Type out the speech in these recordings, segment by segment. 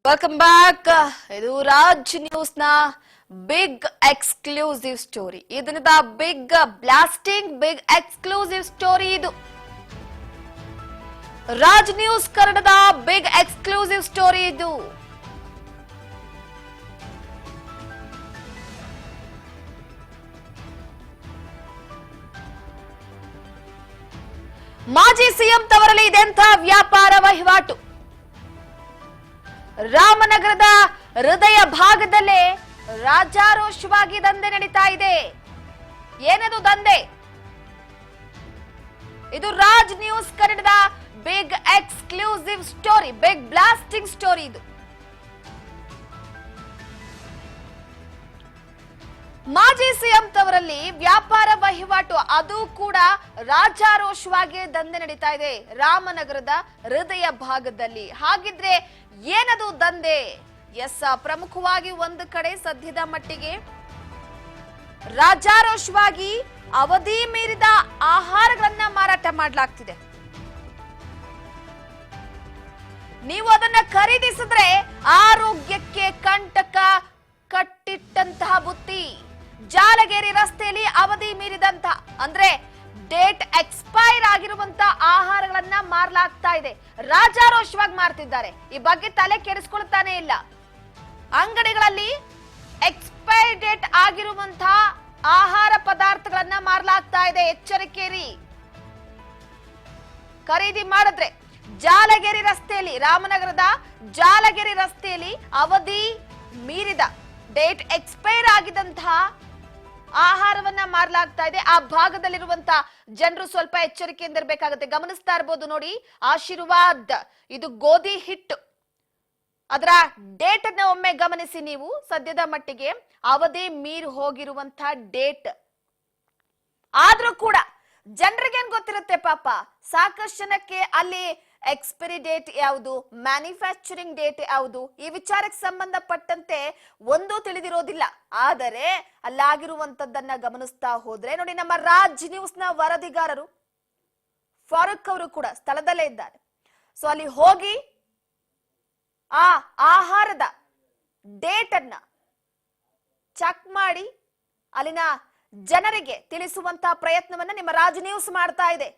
Welcome back. ಇದು Raj news ನ big exclusive story. ಈ ದಿನದ big blasting big exclusive story ಇದು. ರಾಜ್ ನ್ಯೂಸ್ ಕನ್ನಡದ ಬಿಗ್ ಎಕ್ಸ್ಕ್ಲೂಸಿವ್ ಸ್ಟೋರಿ ಇದು. ಮಾಜಿ ಸಿಎಂ ತವರಲ್ಲಿ ಇದೆಂಥ ವ್ಯಾಪಾರ ವಹಿವಾಟು. ರಾಮನಗರದ ಹೃದಯ ಭಾಗದಲ್ಲೇ ರಾಜಾರೋಷವಾಗಿ ದಂಧೆ ನಡೀತಾ ಇದೆ. ಏನದು ದಂಧೆ? ಇದು ರಾಜ್ ನ್ಯೂಸ್ ಕನ್ನಡದ big exclusive story, big blasting story ಇದು. ಮಾಜಿ ಸಿಎಂ ತವರಲ್ಲಿ ವ್ಯಾಪಾರ ವಹಿವಾಟು, ಅದು ಕೂಡ ರಾಜಾರೋಷವಾಗಿ ದಂಧೆ ನಡೀತಾ ಇದೆ ರಾಮನಗರದ ಹೃದಯ ಭಾಗದಲ್ಲಿ. ಹಾಗಿದ್ರೆ ಏನದು ದಂಧೆ? ಎಸ್, ಪ್ರಮುಖವಾಗಿ ಒಂದು ಕಡೆ ಸದ್ಯದ ಮಟ್ಟಿಗೆ ರಾಜಾರೋಷವಾಗಿ ಅವಧಿ ಮೀರಿದ ಆಹಾರಗಳನ್ನ ಮಾರಾಟ ಮಾಡಲಾಗ್ತಿದೆ. ನೀವು ಅದನ್ನ ಖರೀದಿಸಿದ್ರೆ ಆರೋಗ್ಯಕ್ಕೆ ಕಂಟಕ ಕಟ್ಟಿಟ್ಟಂತಹ ಬುತ್ತಿ. ಜಾಲಗೇರಿ ರಸ್ತೆಯಲ್ಲಿ ಅವಧಿ ಮೀರಿದಂತ, ಅಂದ್ರೆ ಡೇಟ್ ಎಕ್ಸ್ಪೈರ್ ಆಗಿರುವಂತ ಆಹಾರಗಳನ್ನ ಮಾರಲಾಗ್ತಾ ಇದೆ. ರಾಜಾರೋಷವಾಗಿ ಮಾರ್ತಿದ್ದಾರೆ. ಈ ಬಗ್ಗೆ ತಲೆ ಕೆಡಿಸ್ಕೊಳ್ತಾನೆ ಇಲ್ಲ. ಅಂಗಡಿಗಳಲ್ಲಿ ಎಕ್ಸ್ಪೈರ್ ಡೇಟ್ ಆಗಿರುವಂತಹ ಆಹಾರ ಪದಾರ್ಥಗಳನ್ನ ಮಾರಲಾಗ್ತಾ ಇದೆ. ಎಚ್ಚರಿಕೆರಿ, ಖರೀದಿ ಮಾಡಿದ್ರೆ ಜಾಲಗೇರಿ ರಸ್ತೆಯಲ್ಲಿ, ರಾಮನಗರದ ಜಾಲಗೇರಿ ರಸ್ತೆಯಲ್ಲಿ ಅವಧಿ ಮೀರಿದ ಡೇಟ್ ಎಕ್ಸ್ಪೈರ್ ಆಗಿದಂತಹ ಆಹಾರವನ್ನ ಮಾರಲಾಗ್ತಾ ಇದೆ. ಆ ಭಾಗದಲ್ಲಿರುವಂತಹ ಜನರು ಸ್ವಲ್ಪ ಎಚ್ಚರಿಕೆಯಿಂದ ಇರಬೇಕಾಗುತ್ತೆ. ಗಮನಿಸ್ತಾ ಇರಬಹುದು ನೋಡಿ, ಆಶೀರ್ವಾದ್ ಇದು ಗೋಧಿ ಹಿಟ್ಟು, ಅದರ ಡೇಟ್ ಅನ್ನ ಒಮ್ಮೆ ಗಮನಿಸಿ ನೀವು. ಸದ್ಯದ ಮಟ್ಟಿಗೆ ಅವಧಿ ಮೀರಿ ಹೋಗಿರುವಂತಹ ಡೇಟ್. ಆದ್ರೂ ಕೂಡ ಜನರಿಗೆ ಏನ್ ಗೊತ್ತಿರುತ್ತೆ ಪಾಪ, ಸಾಕಷ್ಟು ಜನಕ್ಕೆ ಅಲ್ಲಿ ಎಕ್ಸ್ಪೈರಿ ಡೇಟ್ ಯಾವುದು, ಮ್ಯಾನುಫ್ಯಾಕ್ಚರಿಂಗ್ ಡೇಟ್ ಯಾವುದು, ಈ ವಿಚಾರಕ್ಕೆ ಸಂಬಂಧಪಟ್ಟಂತೆ ಒಂದು ತಿಳಿದಿರೋದಿಲ್ಲ. ಆದರೆ ಅಲ್ಲಾಗಿರುವಂತದ್ದನ್ನ ಗಮನಿಸ್ತಾ ಹೋದ್ರೆ ನೋಡಿ, ನಮ್ಮ ರಾಜ್ ನ್ಯೂಸ್ ನ ವರದಿಗಾರರು ಫಾರೂಕ್ ಅವರು ಕೂಡ ಸ್ಥಳದಲ್ಲೇ ಇದ್ದಾರೆ. ಸೊ ಅಲ್ಲಿ ಹೋಗಿ ಆ ಆಹಾರದ ಡೇಟ್ ಅನ್ನ ಚೆಕ್ ಮಾಡಿ ಅಲ್ಲಿನ ಜನರಿಗೆ ತಿಳಿಸುವಂತಹ ಪ್ರಯತ್ನವನ್ನ ನಿಮ್ಮ ರಾಜ್ ನ್ಯೂಸ್ ಮಾಡ್ತಾ ಇದೆ.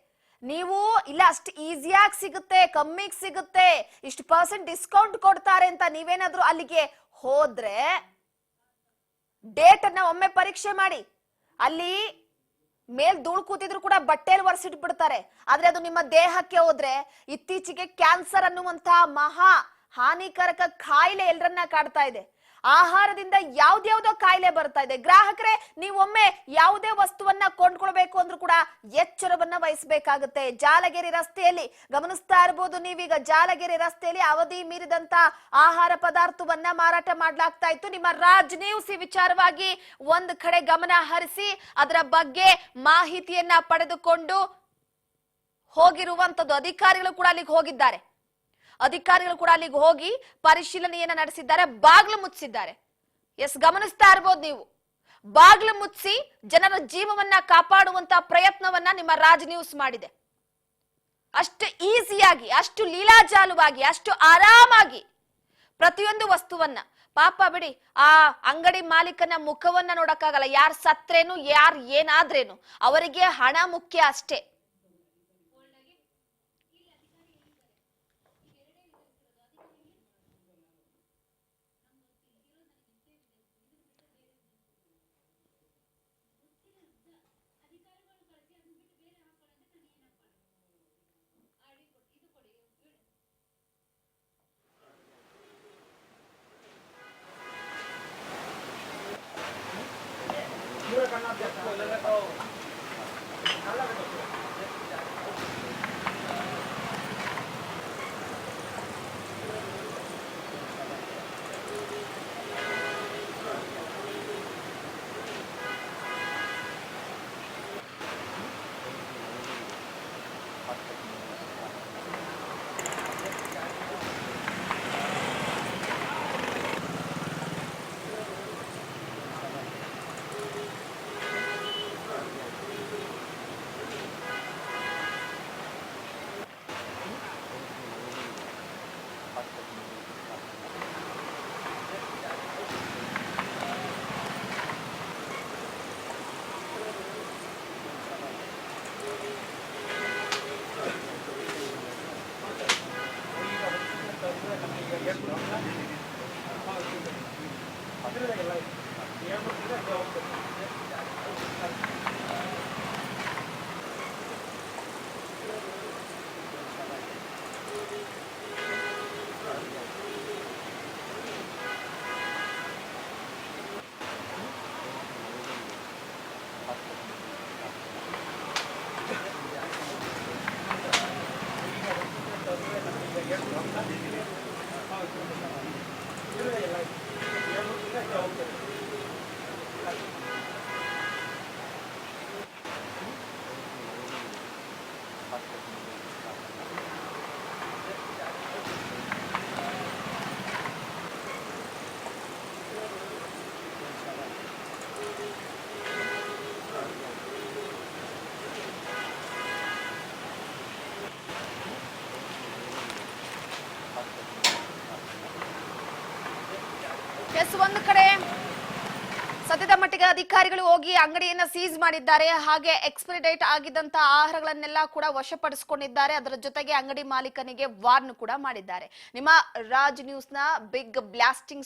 ನೀವು ಇಲ್ಲ ಅಷ್ಟು ಈಸಿಯಾಗಿ ಸಿಗುತ್ತೆ, ಕಮ್ಮಿಗೆ ಸಿಗುತ್ತೆ, ಇಷ್ಟು % ಡಿಸ್ಕೌಂಟ್ ಕೊಡ್ತಾರೆ ಅಂತ ನೀವೇನಾದ್ರೂ ಅಲ್ಲಿಗೆ ಹೋದ್ರೆ ಡೇಟ್ ಅನ್ನ ಒಮ್ಮೆ ಪರೀಕ್ಷೆ ಮಾಡಿ. ಅಲ್ಲಿ ಮೇಲ್ ಧೂಳು ಕೂತಿದ್ರು ಕೂಡ ಬಟ್ಟೆಯಲ್ಲಿ ಒರೆಸಿಟ್ಬಿಡ್ತಾರೆ. ಆದ್ರೆ ಅದು ನಿಮ್ಮ ದೇಹಕ್ಕೆ ಹೋದ್ರೆ ಇತ್ತೀಚೆಗೆ ಕ್ಯಾನ್ಸರ್ ಅನ್ನುವಂತಹ ಮಹಾ ಹಾನಿಕಾರಕ ಕಾಯಿಲೆ ಎಲ್ಲರನ್ನ ಕಾಡ್ತಾ ಇದೆ. ಆಹಾರದಿಂದ ಯಾವ್ದ್ಯಾವ್ದೋ ಕಾಯಿಲೆ ಬರ್ತಾ ಇದೆ. ಗ್ರಾಹಕರೇ, ನೀವೊಮ್ಮೆ ಯಾವುದೇ ವಸ್ತುವನ್ನ ಕೊಂಡ್ಕೊಳ್ಬೇಕು ಅಂದ್ರೂ ಕೂಡ ಎಚ್ಚರವನ್ನ ವಹಿಸಬೇಕಾಗುತ್ತೆ. ಜಾಲಗೇರಿ ರಸ್ತೆಯಲ್ಲಿ ಗಮನಿಸ್ತಾ ಇರಬಹುದು ನೀವೀಗ, ಜಾಲಗೇರಿ ರಸ್ತೆಯಲ್ಲಿ ಅವಧಿ ಮೀರಿದಂತ ಆಹಾರ ಪದಾರ್ಥವನ್ನ ಮಾರಾಟ ಮಾಡ್ಲಾಗ್ತಾ ಇತ್ತು. ನಿಮ್ಮ ರಾಜ್ ನ್ಯೂಸ್ ಈ ವಿಚಾರವಾಗಿ ಒಂದ್ ಕಡೆ ಗಮನ ಹರಿಸಿ ಅದರ ಬಗ್ಗೆ ಮಾಹಿತಿಯನ್ನ ಪಡೆದುಕೊಂಡು ಹೋಗಿರುವಂತದ್ದು. ಅಧಿಕಾರಿಗಳು ಕೂಡ ಅಲ್ಲಿಗೆ ಹೋಗಿದ್ದಾರೆ. ಅಧಿಕಾರಿಗಳು ಕೂಡ ಅಲ್ಲಿಗೆ ಹೋಗಿ ಪರಿಶೀಲನೆಯನ್ನ ನಡೆಸಿದ್ದಾರೆ, ಬಾಗ್ಲು ಮುಚ್ಚಿದ್ದಾರೆ. ಎಸ್, ಗಮನಿಸ್ತಾ ಇರಬಹುದು ನೀವು, ಬಾಗ್ಲು ಮುಚ್ಚಿ ಜನರ ಜೀವವನ್ನ ಕಾಪಾಡುವಂತ ಪ್ರಯತ್ನವನ್ನ ನಿಮ್ಮ ರಾಜ್ ನ್ಯೂಸ್ ಮಾಡಿದೆ. ಅಷ್ಟು ಈಸಿಯಾಗಿ, ಅಷ್ಟು ಲೀಲಾಜಾಲವಾಗಿ, ಅಷ್ಟು ಆರಾಮಾಗಿ ಪ್ರತಿಯೊಂದು ವಸ್ತುವನ್ನ, ಪಾಪ ಬಿಡಿ, ಆ ಅಂಗಡಿ ಮಾಲೀಕನ ಮುಖವನ್ನ ನೋಡಕ್ಕಾಗಲ್ಲ. ಯಾರು ಸತ್ರೇನು, ಯಾರು ಏನಾದ್ರೇನು, ಅವರಿಗೆ ಹಣ ಮುಖ್ಯ ಅಷ್ಟೇ. ಒಂದು ಕಡೆ ಸದ್ಯದ ಮಟ್ಟಿಗೆ ಅಧಿಕಾರಿಗಳು ಹೋಗಿ ಅಂಗಡಿಯನ್ನ ಸೀಸ್ ಮಾಡಿದ್ದಾರೆ. ಹಾಗೆ ಎಕ್ಸ್ಪೈರಿ ಡೇಟ್ ಆಗಿದ್ದಂತ ಆಹಾರಗಳನ್ನೆಲ್ಲ ಕೂಡ ವಶಪಡಿಸಿಕೊಂಡಿದ್ದಾರೆ. ಅದರ ಜೊತೆಗೆ ಅಂಗಡಿ ಮಾಲೀಕನಿಗೆ ವಾರ್ನ್ ಕೂಡ ಮಾಡಿದ್ದಾರೆ. ನಿಮ್ಮ ರಾಜ್ ನ್ಯೂಸ್ ನ ಬಿಗ್ ಬ್ಲಾಸ್ಟಿಂಗ್